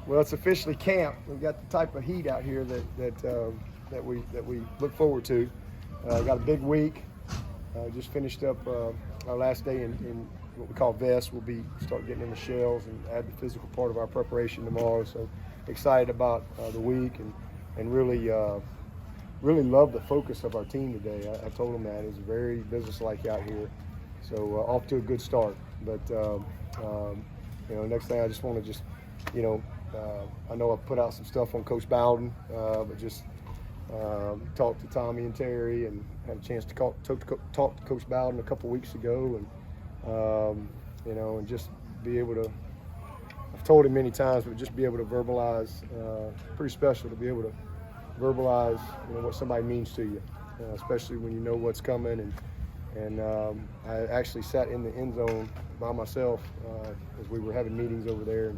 Well, it's officially camp. We've got the type of heat out here that we look forward to. Got a big week. Just finished up our last day in what we call vests. We'll start getting in the shells and add the physical part of our preparation tomorrow. So excited about the week and really love the focus of our team today. I told them that it's very businesslike out here. So off to a good start. But next thing I just want to I know I've put out some stuff on Coach Bowden, but just talked to Tommy and Terry and had a chance to talk to Coach Bowden a couple weeks ago, and just be able to, I've told him many times, but just be able to verbalize, pretty special to be able to verbalize what somebody means to you, especially when you know what's coming. And I actually sat in the end zone by myself as we were having meetings over there.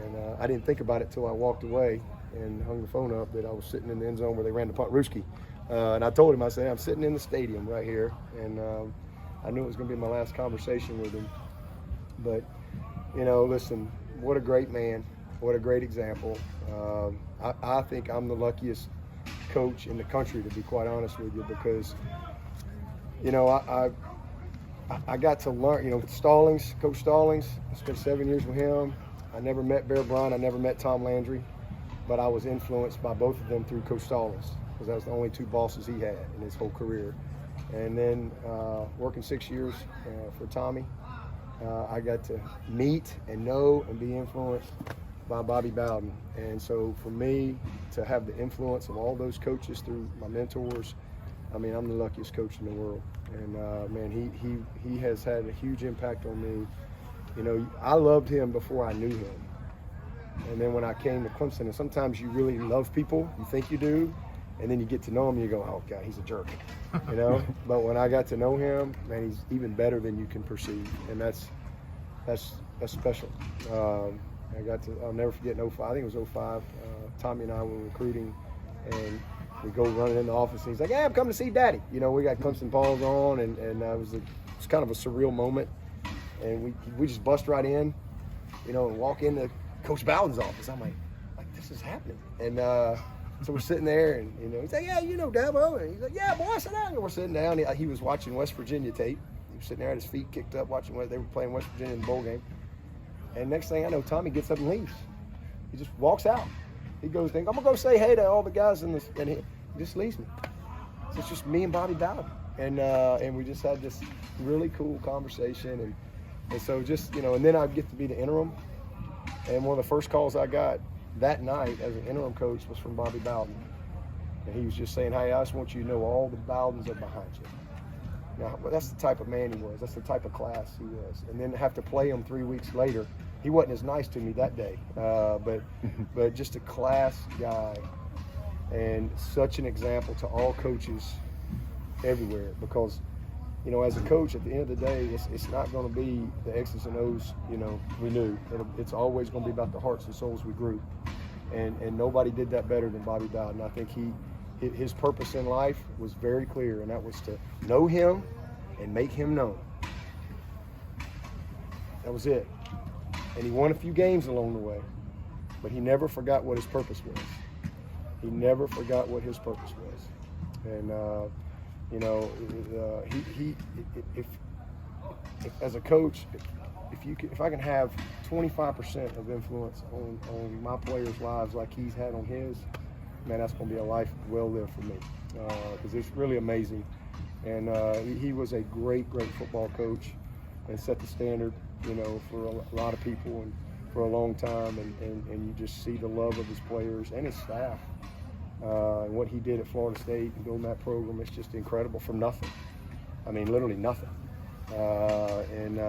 And I didn't think about it till I walked away and hung the phone up that I was sitting in the end zone where they ran the punt rooski. And I told him, I said, I'm sitting in the stadium right here. And I knew it was going to be my last conversation with him. But, listen, what a great man. What a great example. I think I'm the luckiest coach in the country, to be quite honest with you, because, I got to learn, Coach Stallings, I spent 7 years with him. I never met Bear Bryant, I never met Tom Landry, but I was influenced by both of them through Coach Stallings, because that was the only two bosses he had in his whole career. And then working 6 years for Tommy, I got to meet and know and be influenced by Bobby Bowden. And so for me to have the influence of all those coaches through my mentors, I'm the luckiest coach in the world. And he has had a huge impact on me. I loved him before I knew him. And then when I came to Clemson, and sometimes you really love people, you think you do, and then you get to know him and you go, oh God, he's a jerk, But when I got to know him, man, he's even better than you can perceive. And that's special. I'll never forget in 05, I think it was 05, Tommy and I were recruiting, and we go running in the office, and he's like, hey, I'm coming to see Daddy. We got Clemson balls on, and it was kind of a surreal moment. And we just bust right in, and walk into Coach Bowden's office. I'm like this is happening. And so we're sitting there, and he's like, yeah, Dabo. And he's like, yeah, boy, sit down. And we're sitting down. He was watching West Virginia tape. He was sitting there, at his feet kicked up, watching they were playing West Virginia in the bowl game. And next thing I know, Tommy gets up and leaves. He just walks out. He goes, I'm gonna go say hey to all the guys and he just leaves me. So it's just me and Bobby Bowden, and we just had this really cool conversation, and so just and then I'd get to be the interim, and one of the first calls I got that night as an interim coach was from Bobby Bowden, and he was just saying, hey, I just want you to know all the Bowdens are behind you. Now, that's the type of man he was. That's the type of class he was. And then to have to play him 3 weeks later, he wasn't as nice to me that day, but just a class guy and such an example to all coaches everywhere, because as a coach, at the end of the day, it's not going to be the X's and O's, we knew. It's always going to be about the hearts and souls we grew. And nobody did that better than Bobby Bowden. I think his purpose in life was very clear, and that was to know him and make him known. That was it. And he won a few games along the way, but he never forgot what his purpose was. He never forgot what his purpose was. And, if as a coach, if I can have 25% of influence on my players' lives like he's had on his, man, that's going to be a life well lived for me, because it's really amazing. And he was a great football coach and set the standard, for a lot of people and for a long time. And you just see the love of his players and his staff. And what he did at Florida State and building that program, it's just incredible from nothing. Literally nothing. And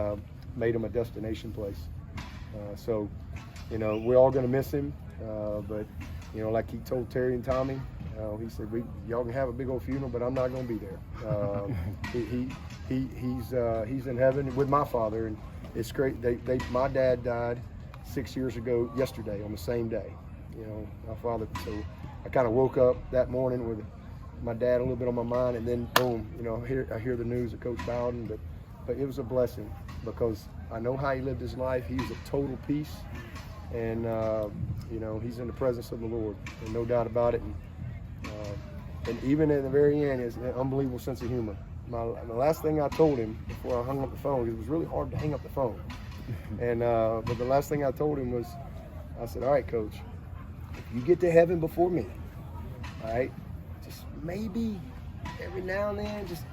made him a destination place. So, we're all going to miss him. But, like he told Terry and Tommy, he said, y'all can have a big old funeral, but I'm not going to be there. He's in heaven with my father, and it's great. My dad died 6 years ago yesterday on the same day. My father. So I kind of woke up that morning with my dad a little bit on my mind, and then boom, I hear the news of Coach Bowden. But it was a blessing, because I know how he lived his life. He was a total peace. and you know, he's in the presence of the Lord, and no doubt about it. And even at the very end, is an unbelievable sense of humor. The last thing I told him before I hung up the phone, it was really hard to hang up the phone. And but the last thing I told him was, I said, all right, Coach, if you get to heaven before me, all right, just maybe every now and then, just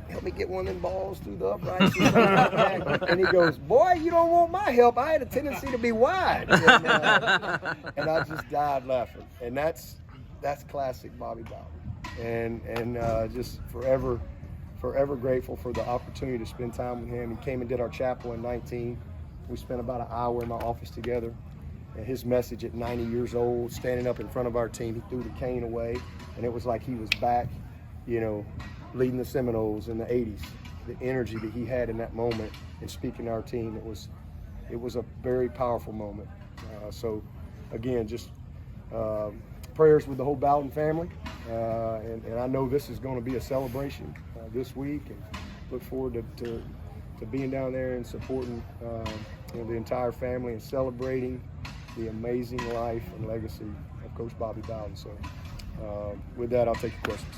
help me get one of them balls through the uprights. And he goes, boy, you don't want my help. I had a tendency to be wide. And I just died laughing. And that's classic Bobby Bowden. And just forever grateful for the opportunity to spend time with him. He came and did our chapel in 19. We spent about an hour in my office together. And his message at 90 years old, standing up in front of our team, he threw the cane away, and it was like he was back, you know, leading the Seminoles in the 80s. The energy that he had in that moment and speaking to our team, it was a very powerful moment. So again, just prayers with the whole Bowden family, and I know this is going to be a celebration this week, and look forward to being down there and supporting you know, the entire family and celebrating the amazing life and legacy of Coach Bobby Bowden. So with that, I'll take your questions.